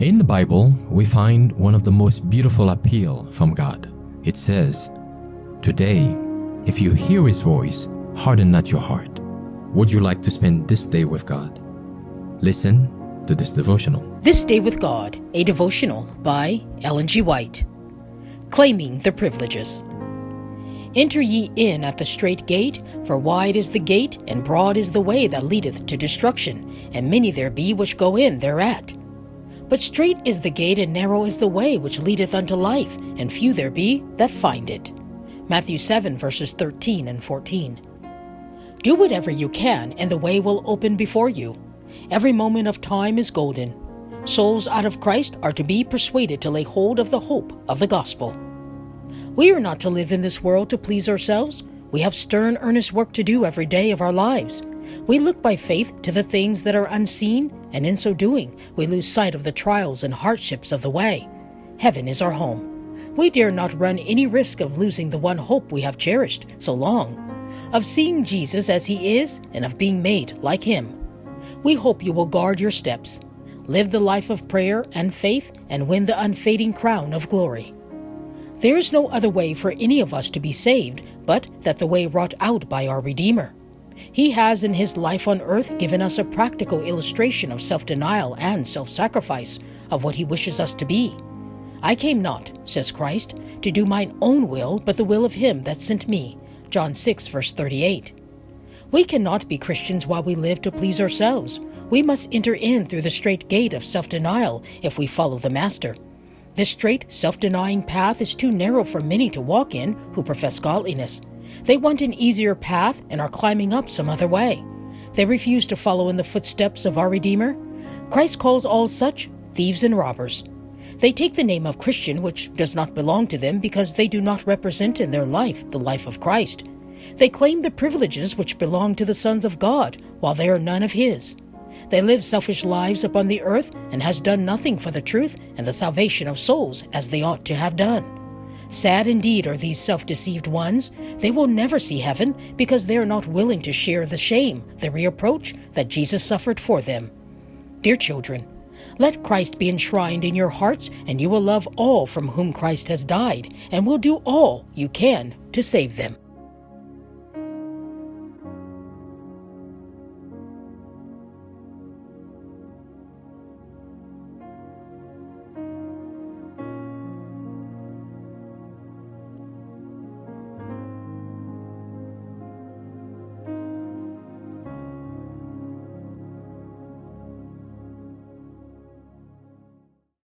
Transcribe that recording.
In the Bible, we find one of the most beautiful appeal from God. It says, "Today, if you hear His voice, harden not your heart." Would you like to spend this day with God? Listen to this devotional. This Day with God, a devotional by Ellen G. White. Claiming the privileges. Enter ye in at the strait gate, for wide is the gate, and broad is the way that leadeth to destruction, and many there be which go in thereat. But strait is the gate, and narrow is the way which leadeth unto life, and few there be that find it. Matthew 7 verses 13 and 14. Do whatever you can, and the way will open before you. Every moment of time is golden. Souls out of Christ are to be persuaded to lay hold of the hope of the gospel. We are not to live in this world to please ourselves. We have stern, earnest work to do every day of our lives. We look by faith to the things that are unseen, and in so doing, we lose sight of the trials and hardships of the way. Heaven is our home. We dare not run any risk of losing the one hope we have cherished so long, of seeing Jesus as He is and of being made like Him. We hope you will guard your steps, live the life of prayer and faith, and win the unfading crown of glory. There is no other way for any of us to be saved but that the way wrought out by our Redeemer. He has in His life on earth given us a practical illustration of self-denial and self-sacrifice of what He wishes us to be. I came not, says Christ, to do mine own will, but the will of Him that sent me. John 6 verse 38. We cannot be Christians while we live to please ourselves. We must enter in through the strait gate of self-denial if we follow the Master. This straight, self-denying path is too narrow for many to walk in who profess godliness. They want an easier path and are climbing up some other way. They refuse to follow in the footsteps of our Redeemer. Christ calls all such thieves and robbers. They take the name of Christian, which does not belong to them, because they do not represent in their life the life of Christ. They claim the privileges which belong to the sons of God, while they are none of His. They live selfish lives upon the earth and has done nothing for the truth and the salvation of souls as they ought to have done. Sad indeed are these self-deceived ones. They will never see heaven because they are not willing to share the shame, the reproach that Jesus suffered for them. Dear children, let Christ be enshrined in your hearts, and you will love all from whom Christ has died, and will do all you can to save them.